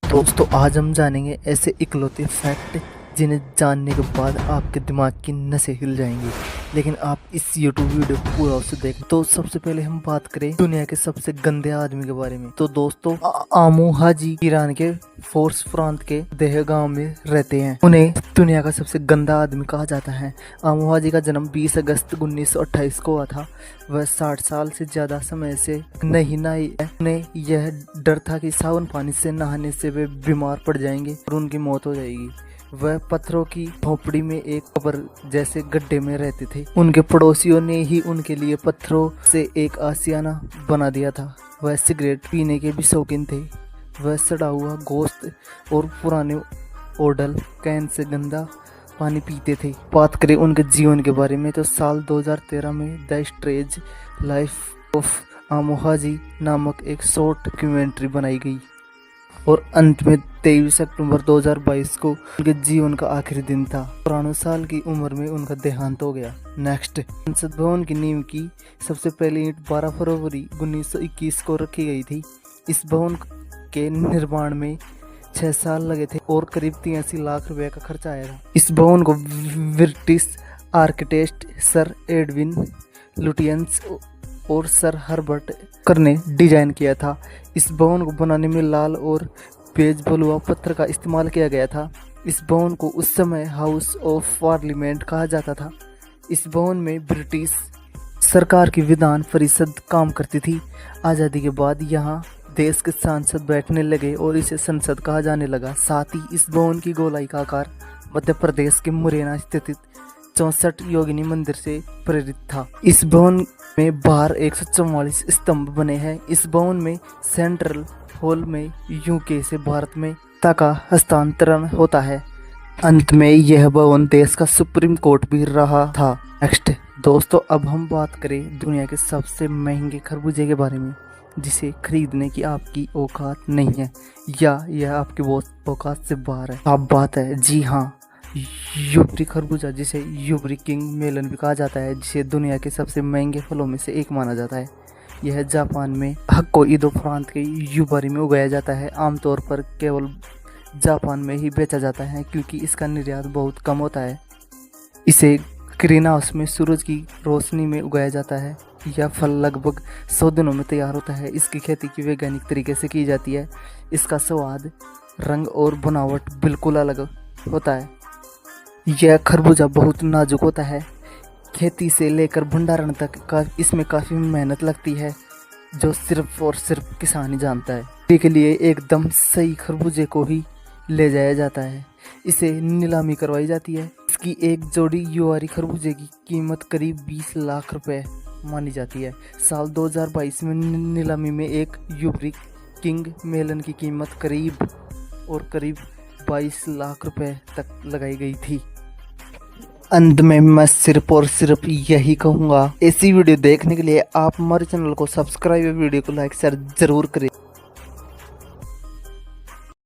दोस्तों आज हम जानेंगे ऐसे इकलौते फैक्ट जिन्हें जानने के बाद आपके दिमाग की नसें हिल जाएंगी। लेकिन आप इस YouTube वीडियो को पूरा उससे देखें। तो सबसे पहले हम बात करें दुनिया के सबसे गंदे आदमी के बारे में। तो दोस्तों आमू हाजी ईरान के फोर्स प्रांत के देह गांव में रहते हैं। उन्हें दुनिया का सबसे गंदा आदमी कहा जाता है। आमू हाजी का जन्म 20 अगस्त 1928 को हुआ था। वह 60 साल से ज्यादा समय से नहीं नहाई है। उन्हें यह डर था कि सावन पानी से नहाने से वे बीमार पड़ जाएंगे और उनकी मौत हो जाएगी। वह पत्थरों की झोपड़ी में एक कब्र जैसे गड्ढे में रहते थे। उनके पड़ोसियों ने ही उनके लिए पत्थरों से एक आशियाना बना दिया था। वह सिगरेट पीने के भी शौकीन थे। वह सड़ा हुआ गोश्त और पुराने ओडल कैन से गंदा पानी पीते थे। बात करें उनके जीवन के बारे में तो साल 2013 में द स्ट्रेंज लाइफ ऑफ आमू हाजी नामक एक शॉर्ट डॉक्यूमेंट्री बनाई गई और अंत में 23 अक्टूबर 2022 को उनके जीवन का आखिरी दिन था। 93 साल की उम्र में उनका देहांत हो गया। नेक्स्ट, संसद भवन की नींव की सबसे पहली ईंट 12 फरवरी 1921 को रखी गई थी। इस भवन के निर्माण में 6 साल लगे थे और करीब 83 लाख रुपए का खर्चा आया था। इस भवन को British architect sir Edwin Lutyens और सर हर्बर्ट कर ने डिजाइन किया था। इस भवन को बनाने में लाल और बेज बलुआ पत्थर का इस्तेमाल किया गया था। इस भवन को उस समय हाउस ऑफ पार्लियामेंट कहा जाता था। इस भवन में ब्रिटिश सरकार की विधान परिषद काम करती थी। आज़ादी के बाद यहाँ देश के सांसद बैठने लगे और इसे संसद कहा जाने लगा। साथ ही इस भवन की गोलाई का आकार मध्य प्रदेश के मुरैना स्थित 64 योगिनी मंदिर से प्रेरित था। इस भवन में बाहर 144 स्तंभ बने हैं। इस भवन में सेंट्रल हॉल में यूके से भारत में का हस्तांतरण होता है। अंत में यह भवन देश का सुप्रीम कोर्ट भी रहा था। नेक्स्ट दोस्तों, अब हम बात करें दुनिया के सबसे महंगे खरबूजे के बारे में जिसे खरीदने की आपकी औकात नहीं है या यह आपकी औकात से बाहर है। आप बात है, जी हाँ, यूबरी खरबूजा जिसे यूबरी किंग मेलन भी कहा जाता है, जिसे दुनिया के सबसे महंगे फलों में से एक माना जाता है। यह जापान में होक्काइडो प्रांत के यूबरी में उगाया जाता है। आमतौर पर केवल जापान में ही बेचा जाता है क्योंकि इसका निर्यात बहुत कम होता है। इसे ग्रीन हाउस में सूरज की रोशनी में उगाया जाता है। यह फल लगभग 100 दिनों में तैयार होता है। इसकी खेती की वैज्ञानिक तरीके से की जाती है। इसका स्वाद, रंग और बनावट बिल्कुल अलग होता है। यह खरबूजा बहुत नाजुक होता है। खेती से लेकर भंडारण तक इसमें काफ़ी मेहनत लगती है जो सिर्फ और सिर्फ किसान ही जानता है। इसके लिए एकदम सही खरबूजे को ही ले जाया जाता है। इसे नीलामी करवाई जाती है। इसकी एक जोड़ी युवारी खरबूजे की कीमत करीब 20 लाख रुपए मानी जाती है। साल 2022 में नीलामी में एक यूबरी किंग मेलन की कीमत करीब 22 लाख रुपए तक लगाई गई थी। अंत में मैं सिर्फ और सिर्फ यही कहूँगा, ऐसी वीडियो देखने के लिए आप हमारे चैनल को सब्सक्राइब और वीडियो को लाइक शेयर जरूर करें।